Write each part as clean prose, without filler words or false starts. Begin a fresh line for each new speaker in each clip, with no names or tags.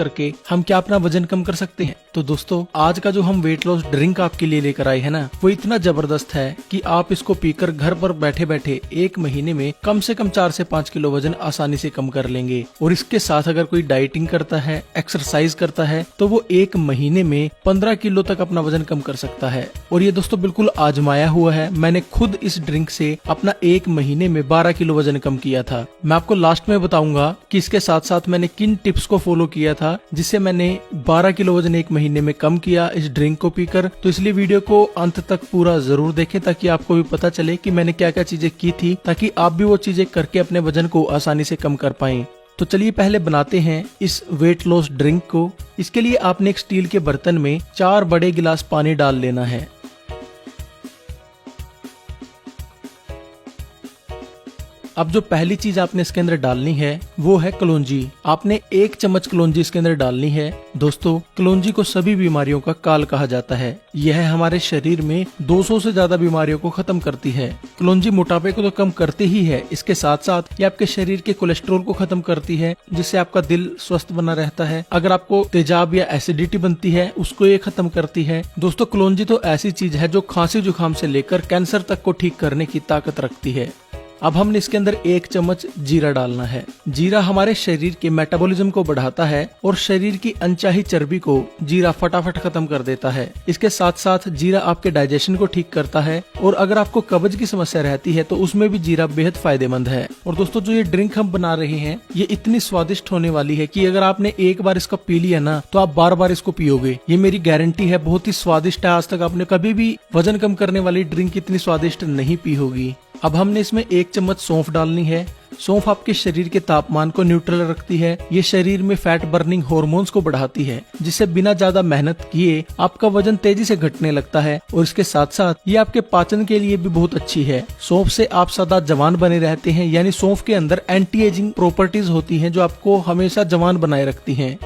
करके हम क्या अपना वजन कम कर सकते हैं। तो दोस्तों आज का जो हम वेट लॉस ड्रिंक आपके लिए लेकर आए हैं ना, वो इतना जबरदस्त है कि आप इसको पीकर घर पर बैठे बैठे 1 महीने में कम से कम 4 से 5 किलो वजन आसानी से कम कर लेंगे। और इसके साथ अगर कोई डाइटिंग करता है, एक्सरसाइज करता है, तो वो 1 महीने में 15 किलो तक अपना वजन कम कर सकता है। और ये दोस्तों बिल्कुल आजमाया हुआ है। मैंने खुद इस ड्रिंक से अपना 1 महीने में 12 किलो वजन कम किया था। मैं आपको लास्ट में बताऊंगा कि इसके साथ साथ मैंने किन टिप्स को फॉलो किया था जिससे मैंने 12 किलो वजन 1 महीने में कम किया इस ड्रिंक को पीकर। तो इसलिए वीडियो को अंत तक पूरा जरूर देखें ताकि आपको भी पता चले कि मैंने क्या क्या चीजें की थी, ताकि आप भी वो चीजें करके अपने वजन को आसानी से कम कर पाएं। तो चलिए पहले बनाते हैं इस वेट लॉस ड्रिंक को। इसके लिए आपने एक स्टील के बर्तन में 4 बड़े गिलास पानी डाल लेना है। अब जो पहली चीज आपने इसके अंदर डालनी है वो है कलौंजी। आपने 1 चम्मच कलौंजी इसके अंदर डालनी है। दोस्तों कलौंजी को सभी बीमारियों का काल कहा जाता है। यह हमारे शरीर में 200 से ज्यादा बीमारियों को खत्म करती है। कलौंजी मोटापे को तो कम करती ही है, इसके साथ साथ ये आपके शरीर के कोलेस्ट्रॉल को खत्म करती है, जिससे आपका दिल स्वस्थ बना रहता है। अगर आपको तेजाब या एसिडिटी बनती है उसको ये खत्म करती है। दोस्तों कलौंजी तो ऐसी चीज है जो खांसी जुकाम से लेकर कैंसर तक को ठीक करने की ताकत रखती है। अब हमने इसके अंदर 1 चम्मच जीरा डालना है। जीरा हमारे शरीर के मेटाबॉलिज्म को बढ़ाता है और शरीर की अनचाही चर्बी को जीरा फटाफट खत्म कर देता है। इसके साथ साथ जीरा आपके डाइजेशन को ठीक करता है और अगर आपको कब्ज की समस्या रहती है तो उसमें भी जीरा बेहद फायदेमंद है। और दोस्तों जो ये ड्रिंक हम बना रहे हैं ये इतनी स्वादिष्ट होने वाली है कि अगर आपने एक बार इसका पी लिया ना तो आप बार बार इसको पियोगे। ये मेरी गारंटी है। बहुत ही स्वादिष्ट है। आज तक आपने कभी भी वजन कम करने वाली ड्रिंक इतनी स्वादिष्ट नहीं पी होगी। अब हमने इसमें 1 चम्मच सौंफ डालनी है। सौंफ आपके शरीर के तापमान को न्यूट्रल रखती है। ये शरीर में फैट बर्निंग हार्मोन्स को बढ़ाती है, जिससे बिना ज्यादा मेहनत किए आपका वजन तेजी से घटने लगता है। और इसके साथ साथ ये आपके पाचन के लिए भी बहुत अच्छी है। सौंफ से आप सदा जवान बने रहते हैं, यानी सौंफ के अंदर एंटी एजिंग प्रॉपर्टीज होती हैं जो आपको हमेशा जवान बनाए रखती हैं।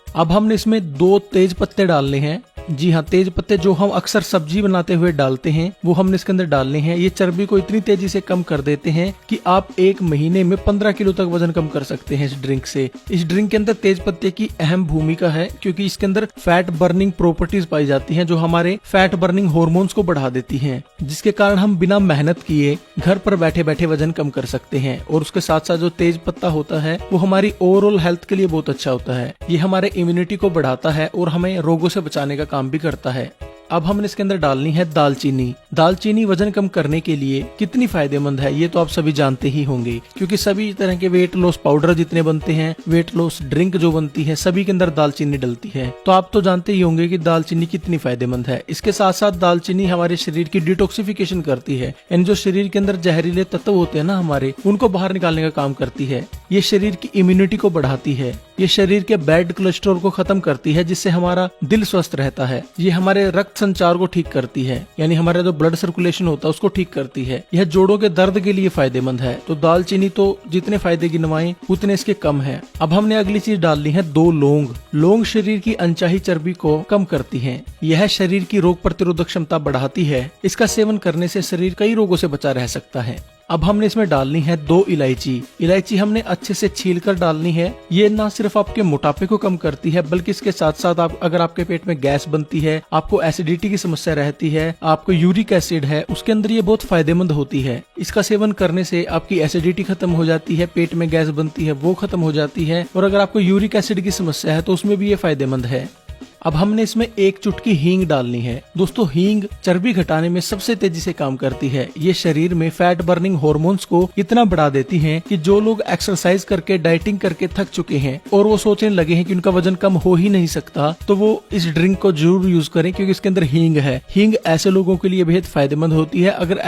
अब हमने इसमें 2 तेज पत्ते डालने हैं। जी हाँ, तेज पत्ते जो हम अक्सर सब्जी बनाते हुए डालते हैं वो हमने इसके अंदर डालने हैं। ये चर्बी को इतनी तेजी से कम कर देते हैं कि आप 1 महीने में 15 किलो तक वजन कम कर सकते हैं इस ड्रिंक से। इस ड्रिंक के अंदर तेज पत्ते की अहम भूमिका है क्योंकि इसके अंदर फैट बर्निंग प्रॉपर्टीज पाई जाती हैं जो हमारे फैट बर्निंग हार्मोन्स को बढ़ा देती हैं, जिसके कारण हम बिना मेहनत किए घर पर बैठे बैठे वजन कम कर सकते हैं। और उसके साथ साथ जो तेज पत्ता होता है वो हमारी ओवरऑल हेल्थ के लिए बहुत अच्छा होता है। ये हमारे इम्यूनिटी को बढ़ाता है और हमें रोगों से बचाने का काम भी करता है। अब हमने इसके अंदर डालनी है दालचीनी। दालचीनी वजन कम करने के लिए कितनी फायदेमंद है ये तो आप सभी जानते ही होंगे, क्योंकि सभी तरह के वेट लॉस पाउडर जितने बनते हैं, वेट लॉस ड्रिंक जो बनती है, सभी के अंदर दालचीनी डलती है। तो आप तो जानते ही होंगे कि दालचीनी कितनी फायदेमंद है। इसके साथ साथ दालचीनी हमारे शरीर की डिटॉक्सिफिकेशन करती है, यानी जो शरीर के अंदर जहरीले तत्व होते हैं ना हमारे, उनको बाहर निकालने का काम करती है। ये शरीर की इम्यूनिटी को बढ़ाती है। ये शरीर के बैड कोलेस्ट्रॉल को खत्म करती है, जिससे हमारा दिल स्वस्थ रहता है। ये हमारे रक्त संचार को ठीक करती है, यानी हमारा जो ब्लड सर्कुलेशन होता है उसको ठीक करती है। यह जोड़ों के दर्द के लिए फायदेमंद है। तो दालचीनी तो जितने फायदे गिनवाएं उतने इसके कम है। अब हमने अगली चीज डालनी है 2 लौंग। लौंग शरीर की अनचाही चर्बी को कम करती है। यह शरीर की रोग प्रतिरोधक क्षमता बढ़ाती है। इसका सेवन करने से शरीर कई रोगों से बचा रह सकता है। अब हमने इसमें डालनी है 2 इलायची। इलायची हमने अच्छे से छील कर डालनी है। ये ना सिर्फ आपके मोटापे को कम करती है, बल्कि इसके साथ साथ अगर आपके पेट में गैस बनती है, आपको एसिडिटी की समस्या रहती है, आपको यूरिक एसिड है, उसके अंदर ये बहुत फायदेमंद होती है। इसका सेवन करने से आपकी एसिडिटी खत्म हो जाती है, पेट में गैस बनती है वो खत्म हो जाती है, और अगर आपको यूरिक एसिड की समस्या है तो उसमें भी ये फायदेमंद है। अब हमने इसमें 1 चुटकी हींग डालनी है। दोस्तों हींग चर्बी घटाने में सबसे तेजी से काम करती है। ये शरीर में फैट बर्निंग हार्मोन्स को इतना बढ़ा देती है कि जो लोग एक्सरसाइज करके डाइटिंग करके थक चुके हैं और वो सोचने लगे हैं कि उनका वजन कम हो ही नहीं सकता, तो वो इस ड्रिंक को जरूर यूज करें, क्योंकि इसके अंदर हींग है। हींग ऐसे लोगों के लिए बेहद फायदेमंद होती है। अगर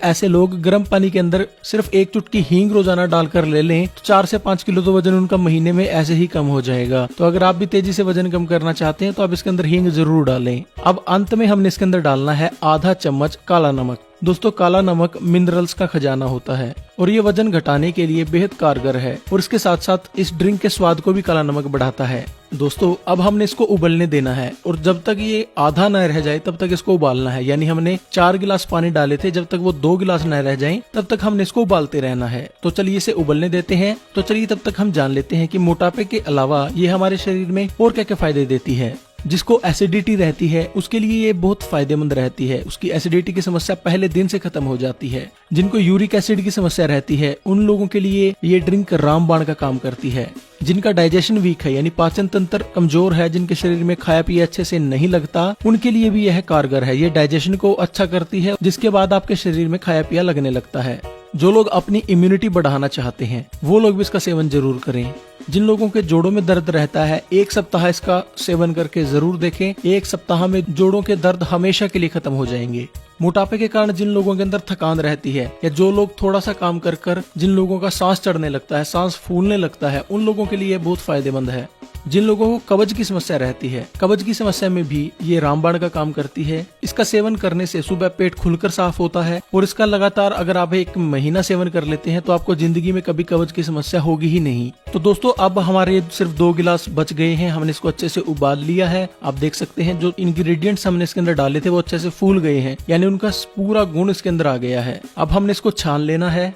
ऐसे लोग गर्म पानी के अंदर सिर्फ 1 चुटकी हींग रोजाना डालकर ले लें तो 4 से 5 किलो तो वजन उनका महीने में ऐसे ही कम हो जाएगा। तो अगर आप भी तेजी से वजन कम करना चाहते हैं तो आप इसके अंदर हींग जरूर डालें। अब अंत में हमने इसके अंदर डालना है आधा चम्मच काला नमक। दोस्तों काला नमक मिनरल्स का खजाना होता है और ये वजन घटाने के लिए बेहद कारगर है और इसके साथ साथ इस ड्रिंक के स्वाद को भी काला नमक बढ़ाता है। दोस्तों अब हमने इसको उबलने देना है और जब तक ये आधा न रह जाए तब तक इसको उबालना है। यानी हमने 4 गिलास पानी डाले थे, जब तक वो 2 गिलास न रह जाएं तब तक हमने इसको उबालते रहना है। तो चलिए इसे उबलने देते हैं। तो चलिए तब तक हम जान लेते हैं कि मोटापे के अलावा ये हमारे शरीर में और क्या क्या फायदे देती है। जिसको एसिडिटी रहती है उसके लिए ये बहुत फायदेमंद रहती है। उसकी एसिडिटी की समस्या पहले दिन से खत्म हो जाती है। जिनको यूरिक एसिड की समस्या रहती है उन लोगों के लिए ये ड्रिंक रामबाण का काम करती है। जिनका डाइजेशन वीक है यानी पाचन तंत्र कमजोर है, जिनके शरीर में खाया पिया अच्छे से नहीं लगता, उनके लिए भी यह कारगर है। ये डाइजेशन को अच्छा करती है, जिसके बाद आपके शरीर में खाया पिया लगने लगता है। जो लोग अपनी इम्यूनिटी बढ़ाना चाहते हैं वो लोग भी इसका सेवन जरूर करें। जिन लोगों के जोड़ों में दर्द रहता है 1 सप्ताह इसका सेवन करके जरूर देखें। 1 सप्ताह में जोड़ों के दर्द हमेशा के लिए खत्म हो जाएंगे। मोटापे के कारण जिन लोगों के अंदर थकान रहती है या जो लोग थोड़ा सा काम कर कर जिन लोगों का सांस चढ़ने लगता है, सांस फूलने लगता है, उन लोगों के लिए बहुत फायदेमंद है। जिन लोगों को कब्ज की समस्या रहती है, कब्ज की समस्या में भी ये रामबाण का काम करती है। इसका सेवन करने से सुबह पेट खुलकर साफ होता है और इसका लगातार अगर आप 1 महीना सेवन कर लेते हैं तो आपको जिंदगी में कभी कब्ज की समस्या होगी ही नहीं। तो दोस्तों अब हमारे सिर्फ 2 गिलास बच गए हैं। हमने इसको अच्छे से उबाल लिया है। आप देख सकते हैं जो इंग्रेडिएंट्स हमने इसके अंदर डाले थे वो अच्छे से फूल गए हैं, यानी उनका पूरा गुण इसके अंदर आ गया है। अब हमने इसको छान लेना है।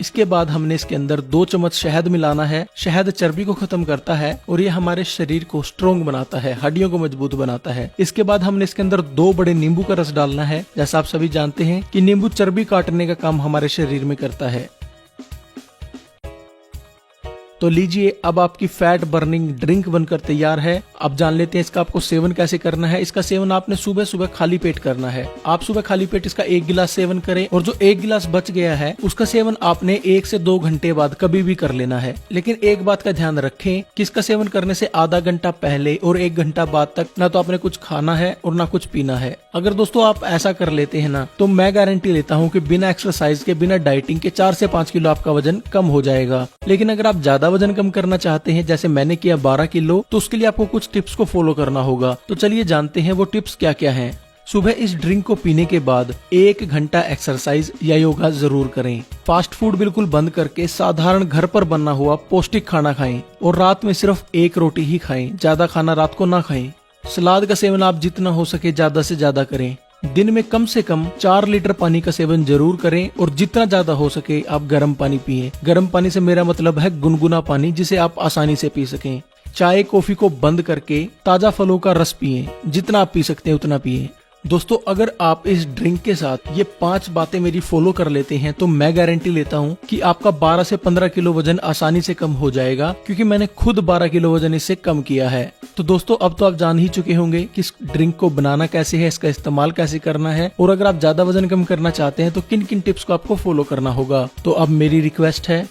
इसके बाद हमने इसके अंदर 2 चम्मच शहद मिलाना है। शहद चर्बी को खत्म करता है और ये हमारे शरीर को स्ट्रोंग बनाता है, हड्डियों को मजबूत बनाता है। इसके बाद हमने इसके अंदर 2 बड़े नींबू का रस डालना है। जैसा आप सभी जानते हैं कि नींबू चर्बी काटने का काम हमारे शरीर में करता है। तो लीजिए अब आपकी फैट बर्निंग ड्रिंक बनकर तैयार है। अब जान लेते हैं इसका आपको सेवन कैसे करना है। इसका सेवन आपने सुबह सुबह खाली पेट करना है। आप सुबह खाली पेट इसका 1 गिलास सेवन करें और जो 1 गिलास बच गया है उसका सेवन आपने 1 से 2 घंटे बाद कभी भी कर लेना है। लेकिन एक बात का ध्यान रखें कि इसका सेवन करने से आधा घंटा पहले और 1 घंटा बाद तक ना तो आपने कुछ खाना है और ना कुछ पीना है। अगर दोस्तों आप ऐसा कर लेते हैं ना तो मैं गारंटी लेता हूँ कि बिना एक्सरसाइज के, बिना डाइटिंग के 4 से 5 किलो आपका वजन कम हो जाएगा। लेकिन अगर आप ज्यादा वजन कम करना चाहते हैं जैसे मैंने किया 12 किलो, तो उसके लिए आपको कुछ टिप्स को फॉलो करना होगा। तो चलिए जानते हैं वो टिप्स क्या क्या हैं। सुबह इस ड्रिंक को पीने के बाद 1 घंटा एक्सरसाइज या योगा जरूर करें। फास्ट फूड बिल्कुल बंद करके साधारण घर पर बना हुआ पौष्टिक खाना खाएं और रात में सिर्फ 1 रोटी ही खाएं। ज्यादा खाना रात को ना खाएं। सलाद का सेवन आप जितना हो सके ज्यादा से ज्यादा करें। दिन में कम से कम 4 लीटर पानी का सेवन जरूर करें और जितना ज्यादा हो सके आप गर्म पानी पिएं। गर्म पानी से मेरा मतलब है गुनगुना पानी, जिसे आप आसानी से पी सकें। चाय कॉफी को बंद करके ताजा फलों का रस पिएं। जितना आप पी सकते हैं उतना पिएं। दोस्तों अगर आप इस ड्रिंक के साथ ये 5 बातें मेरी फॉलो कर लेते हैं तो मैं गारंटी लेता हूँ कि आपका 12 से 15 किलो वजन आसानी से कम हो जाएगा, क्योंकि मैंने खुद 12 किलो वजन इससे कम किया है। तो दोस्तों अब तो आप जान ही चुके होंगे कि इस ड्रिंक को बनाना कैसे है, इसका इस्तेमाल कैसे करना है और अगर आप ज्यादा वजन कम करना चाहते हैं तो किन किन टिप्स को आपको फॉलो करना होगा। तो अब मेरी रिक्वेस्ट है